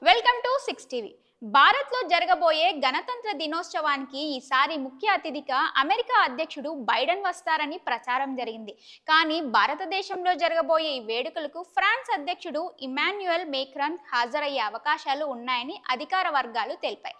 Welcome to 6 TV. భారత్లో జరగబోయే గణతంత్ర దినోత్సవానికి ఈసారి ముఖ్య అతిథిగా అమెరికా అధ్యక్షుడు బైడెన్ వస్తారని ప్రచారం జరిగింది. కానీ భారతదేశంలో జరగబోయే ఈ వేడుకలకు ఫ్రాన్స్ అధ్యక్షుడు ఇమాన్యుయల్ మేక్రాన్ హాజరయ్యే అవకాశాలు ఉన్నాయని అధికార వర్గాలు తెలిపాయి.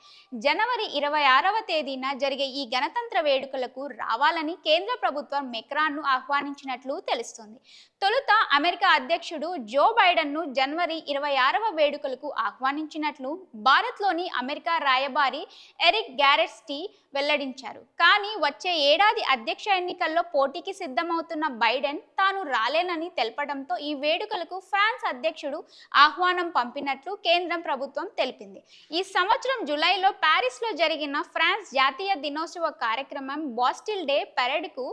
జనవరి 26వ తేదీన జరిగే ఈ గణతంత్ర వేడుకలకు రావాలని కేంద్ర ప్రభుత్వం మెక్రాన్ను ఆహ్వానించినట్లు తెలుస్తోంది. తొలుత అమెరికా అధ్యక్షుడు జో బైడెన్ను జనవరి 26వ వేడుకలకు ఆహ్వానించినట్లు భారత్లోని అమెరికా రాయబారి ఎరిక్ గ్యారెట్స్టీ వెల్లడించారు. కానీ వచ్చే ఏడాది అధ్యక్ష ఎన్నికల్లో పోటీకి సిద్ధమవుతున్న బైడెన్ తాను రాలేనని తెలపడంతో ఈ వేడుకలకు ఫ్రాన్స్ అధ్యక్షుడు ఆహ్వానం పంపినట్లు కేంద్ర ప్రభుత్వం తెలిపింది. ఈ సంవత్సరం జూలైలో ప్యారిస్లో జరిగిన ఫ్రాన్స్ జాతీయ దినోత్సవ కార్యక్రమం బాస్టిల్ డే పరేడ్కు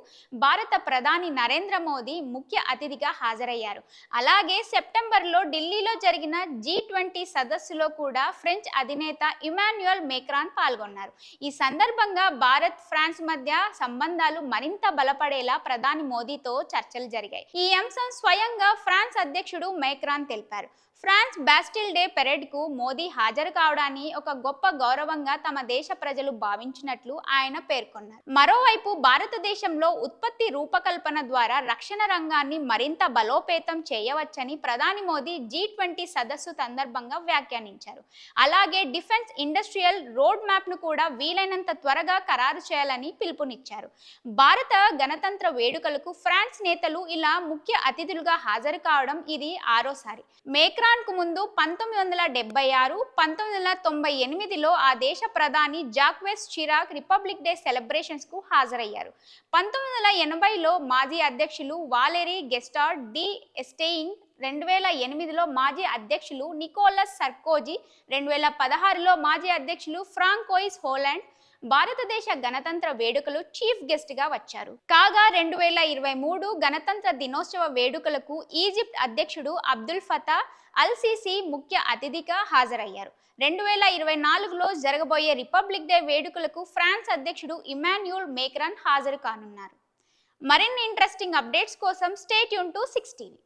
భారత ప్రధాని నరేంద్ర మోదీ ముఖ్య అతిథిగా హాజరయ్యారు. అలాగే సెప్టెంబర్లో ఢిల్లీలో జరిగిన G20 సదస్సులో కూడా ఫ్రెంచ్ అధినేత ఇమాన్యుయల్ మేక్రాన్ పాల్గొన్నారు. ఈ సందర్భంగా భారత్ ఫ్రాన్స్ మధ్య సంబంధాలు మరింత బలపడేలా ప్రధాని మోదీతో చర్చలు జరిగాయి. ఈ అంశం స్వయంగా ఫ్రాన్స్ అధ్యక్షుడు మేక్రాన్ తెలిపారు. ఫ్రాన్స్ బాస్టిల్ డే పెరేడ్కు మోదీ హాజరు కావడాన్ని ఒక గొప్ప గౌరవంగా తమ దేశ ప్రజలు భావించినట్లు ఆయన పేర్కొన్నారు. మరోవైపు భారతదేశంలో ఉత్పత్తి రూపకల్పన ద్వారా రక్షణ రంగాన్ని మరింత బలోపేతం చేయవచ్చని ప్రధాని మోదీ G20 సదస్సు సందర్భంగా వ్యాఖ్యానించారు. అలాగే డిఫెన్స్ ఇండస్ట్రియల్ రోడ్ మ్యాప్ను కూడా వీలైనంత త్వరగా ఖరారు చేయాలని పిలుపునిచ్చారు. భారత గణతంత్ర వేడుకలకు ఫ్రాన్స్ నేతలు ఇలా ముఖ్య అతిథులుగా హాజరు కావడం ఇది ఆరోసారి. మేక్రాన్ కు ముందు 1976, 1998లో ఆ దేశ ప్రధాని జాక్వెస్ చిరాక్ రిపబ్లిక్ డే సెలబ్రేషన్స్ కు హాజరయ్యారు. 1980లో మాజీ అధ్యక్షులు వాలెరీ గెస్టార్డ్ డి ఎస్టెయింగ్, 2008లో మాజీ అధ్యక్షులు నికోలస్ సర్కోజీ, 2016లో మాజీ అధ్యక్షులు ఫ్రాంకోయిస్ హోలాండ్ భారతదేశ గణతంత్ర వేడుకలు చీఫ్ గెస్ట్ గా వచ్చారు. కాగా 2023 గణతంత్ర దినోత్సవ వేడుకలకు ఈజిప్ట్ అధ్యక్షుడు అబ్దుల్ ఫతా అల్ సిసి ముఖ్య అతిథిగా హాజరయ్యారు. 2024లో జరగబోయే రిపబ్లిక్ డే వేడుకలకు ఫ్రాన్స్ అధ్యక్షుడు ఇమాన్యుయల్ మేక్రాన్ హాజరు కానున్నారు. మరిన్ని ఇంట్రెస్టింగ్ అప్డేట్స్ కోసం స్టే ట్యూన్ టు 6 టీవీ.